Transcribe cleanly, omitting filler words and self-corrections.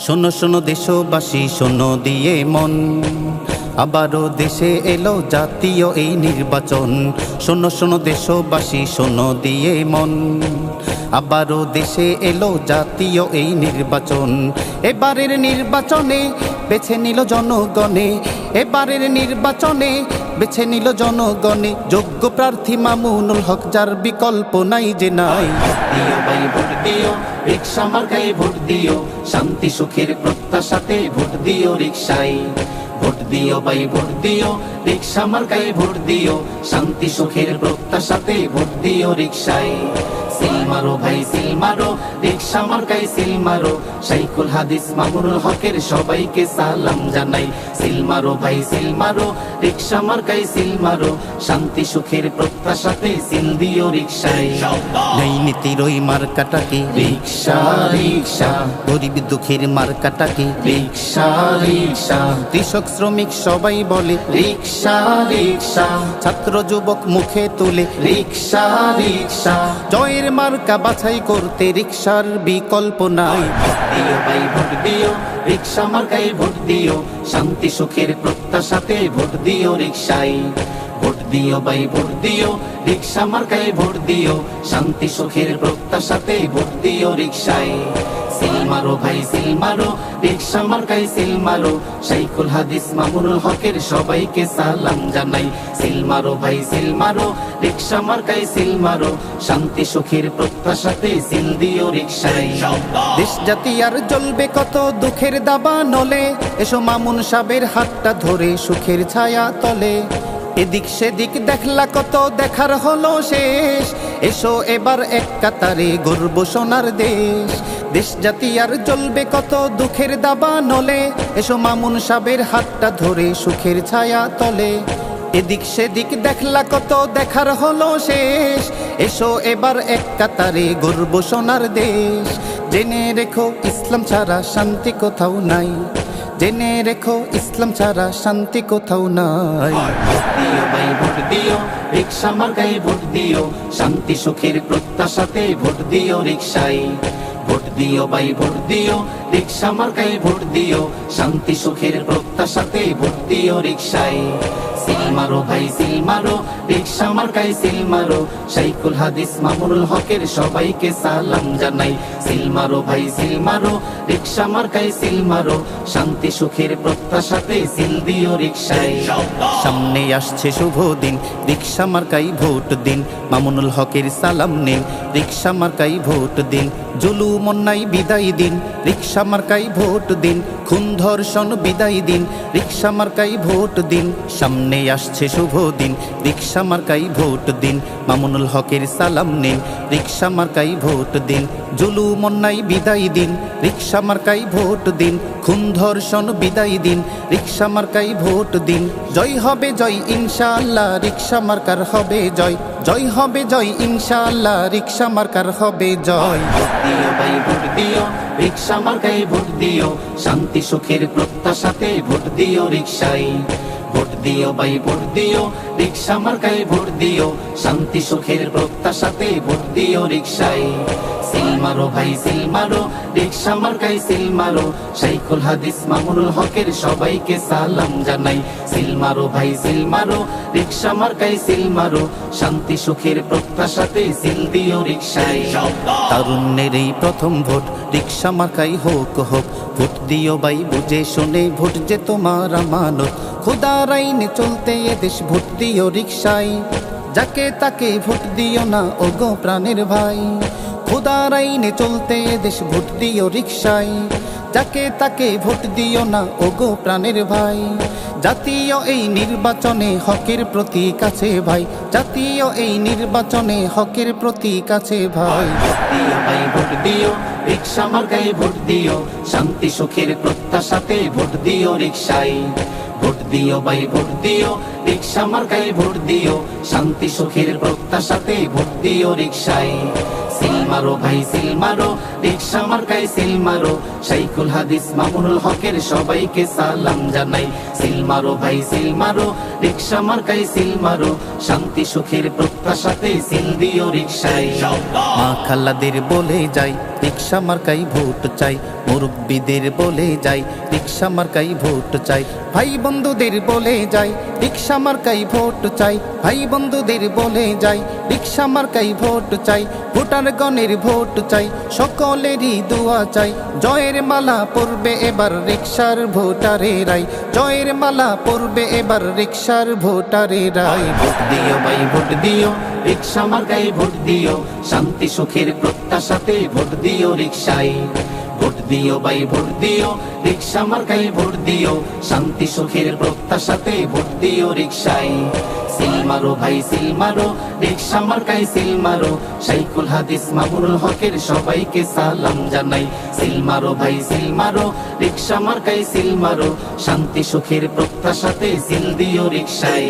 শোনো শোনো দেশবাসী, শোনো দিয়ে মন, আবারও দেশে এলো জাতীয় এই নির্বাচন। শোনো শোনো দেশবাসী, শোনো দিয়ে মন, আবারও দেশে এলো জাতীয় এই নির্বাচন। এবারের নির্বাচনে বেছে নিল জনগণে, এবারের নির্বাচনে বেছে নিল জনগণে যোগ্য প্রার্থী মামুনুল হক, যার বিকল্প নাই যে নাই। দিও ভাই ভোট দিও, রিকশা মার্কায় ভোট দিও, শান্তি সুখের প্রত্যাশাতে ভোট দিও রিকশায়। ভোট দিও ভাই ভোট দিও, রিকশা মার্কায় ভোট দিও, শান্তি সুখের প্রত্যাশাতে ভোট দিও রিকশায়। সিল মারো ভাই সিল মারো, রিকশা মার্কায় সিল মারো, শাইখুল হাদিস মামুনুল হকের সবাইকে সালাম জানাই। সিল মারো ভাই সিল মারো, রিকশা মার্কায় সিল মারো, শান্তি সুখের প্রত্যাশাতে সিল দিও রিকশায়। নেই নীতির ওই মার্কাটাকে রিকশা রিকশা, গরিব দুঃখীর মার্কাটাকে রিকশা রিকশা, কৃষক শ্রমিক সবাই বলে রিকশা রিকশা, ছাত্র যুবক মুখে তুলে রিকশা রিকশা। জয়ের মার্কা বাছাই করতে রিকশার বিকল্প নাই। দিও ভাই ভোট দিও, রিকশা মার্কায় ভোট দিও, শান্তি সুখের প্রত্যাশাতে ভোট দিও রিকশায়। ভোট দিও ভাই ভোট দিও, রিকশা মার্কায় ভোট দিও, শান্তি সুখের প্রত্যাশাতে ভোট দিও রিকশায়। সিল মারো ভাই সিল মারো, রিকশা মার্কায় সিল মারো, শাইখুল হাদিস মামুনুল হকের সবাইকে সালাম জানাই। সিল মারো ভাই সিল মারো, রিকশা মার্কায় সিল মারো, শান্তি সুখের প্রত্যাশাতে সিল দিও রিকশায়। দেশ জাতি আর জ্বলবে কত দুঃখের দাবা নলে, এসো মামুন সাহেবের হাতটা ধরে সুখের ছায়া তলে। এদিক সেদিক দেখলা কত দেখার হলো শেষ, এসো এবার এক কাতারে গর্ব সোনার দেশ। দেশ জাতি আর জ্বলবে কত দুঃখের দাবা নলে, এসো মামুন সাহেবের হাতটা ধরে সুখের ছায়া তলে। এদিক সেদিক দেখলা কত দেখার হলো শেষ, এসো এবার এক কাতারে গর্ব সোনার দেশ। জেনে রেখো ইসলাম ছাড়া শান্তি কোথাও নাই, জেনে রেখো ইসলাম ছাড়া শান্তি কোথাও নাই। ভোট দিও ভাই ভোট দিও, রিকশা মার্কায় ভোট দিও, শান্তি সুখের প্রত্যাশাতে ভোট দিও রিকশায়। ভোট দিও ভাই ভোট দিও, রিকশা মার্কায় ভোট দিও, শান্তি সুখের প্রত্যাশাতে ভোট দিও রিকশায়। সিল মারো ভাই সিল মারো, রিকশা মার্কায় সিল মারো, শাইখুল হাদিস মামুনুল হকের সবাইকে সালাম জানাই। সিল মারো ভাই সিল মারো, রিকশা মার্কায় সিল মারো, শান্তি সুখের প্রত্যাশাতে সিল দিও রিকশায়। সামনে আসছে শুভ দিন, রিকশা মার্কাই ভোট দিন, মামুনুল হকের সালাম নিন, রিকশা মার্কাই ভোট দিন। জুলুম অন্যায় বিদায় দিন, রিকশা মার্কাই ভোট দিন, খুন ধর্ষণ বিদায় দিন, রিকশা মার্কাই ভোট দিন। সামনে আসছে শুভ দিন, রিকশা মার্কাই ভোট দিন, মামুনুল হকের সালাম নিন, রিকশা মার্কাই ভোট দিন। জুলুম অন্যায় বিদায় দিন, রিকশা মার্কাই ভোট দিন, খুন ধর্ষণ বিদায় দিন, রিকশা মার্কাই ভোট দিন। জয় হবে জয় ইনশাআল্লাহ, রিকশা মার্কার হবে জয়, জয় হবে জয় ইনশাআল্লাহ, রিকশা মার্কার হবে জয়। ভোট দিও ভাই ভোট দিও, রিকশা মার্কায় ভোট দিও, শান্তি সুখের প্রত্যাশাতে ভোট দিও রিকশায়। ভোট দিও ভাই ভোট দিও, রিকশা মার্কায় ভোট দিও, শান্তি সুখের প্রত্যাশাতে ভোট দিও রিকশায়। সিল মারো ভাই সিল মারো, রিকশা মার্কায় সিল মারো, শাইখুল হাদিস মামুনুল হকের সবাইকে সালাম জানাই। সিল মারো ভাই সিল মারো, রিকশা মার্কায় সিল মারো, শান্তি সুখের প্রত্যাশাতে সিল দিও রিকশায়। তারুণ্যের এই প্রথম ভোট, রিকশা মার্কাই হোক হোক, ভোট দিও ভাই বুঝে শুনে, ভোট যে তোমার আমানত। খোদার আইনে চলতে এদেশ, ভোট দিও রিকশায়, যাকে তাকে ভোট দিও না ওগো প্রাণের ভাই। খোদার আইনে চলতে এদেশ, ভোট দিও রিকশায়, যাকে তাকে ভোট দিও না ওগো প্রাণের ভাই। জাতীয় এই নির্বাচনে হকের প্রতীক আছে ভাই, জাতীয় এই নির্বাচনে হকের প্রতীক আছে ভাই। ভোট দিও ভাই ভোট দিও, রিকশা মার্কায় ভোট দিও, শান্তি সুখের প্রত্যাশাতে ভোট দিও রিকশায়। ভোট দিও ভাই ভোট দিও, রিকশা মার্কায় ভোট দিও, শান্তি সুখের প্রত্যাশাতে ভোট দিও রিকশায়। সিল মারো ভাই সিল মারো, রিকশা মার্কায় সিল মারো, শাইখুল হাদিস মামুনুল হকের সবাইকে সালাম জানাই। সিল মারো ভাই সিল মারো, রিকশা মার্কায় সিল মারো, শান্তি সুখের প্রত্যাশাতে সিল দিও রিকশায়। মা খালাদের বলে যাই, রিকশা মার্কাই ভোট চাই, মুরব্বীদের বলে যাই রিক্সা মার্কাই ভোট চাই, ভাই বন্ধুদের বলে যাই রিক্সা মার্কাই ভোট চাই, ভাই বন্ধুদের বলে যাই রিক্সা মার্কাই ভোট চাই, ভোটার গণের ভোট চাই, সকলেরই দোয়া চাই, জয়ের মালা পড়বে এবার রিক্সার ভোটারেরাই, জয়ের মালা পড়বে এবার রিক্সার ভোটারেরাই। ভোট দিও ভাই ভোট দিও, রিক্সা মার্কায় ভোট দিও, শান্তি সুখের প্রত্যাশাতে ভোট দিও রিক্সায়। ভোট দিও ভাই ভোট দিও, রিক্সা মার্কায় ভোট দিও, শান্তি সুখের প্রত্যাশাতে ভোট দিও রিক্সায়। সিল মারো ভাই সিল মারো, রিক্সা মার্কায় সিল মারো, শাইখুল হাদিস মামুনুল হকের সবাইকে সালাম জানাই। সিল মারো ভাই সিল মারো, রিক্সা মার্কায় সিল মারো, শান্তি সুখের প্রত্যাশাতে সিল দিও রিক্সায়।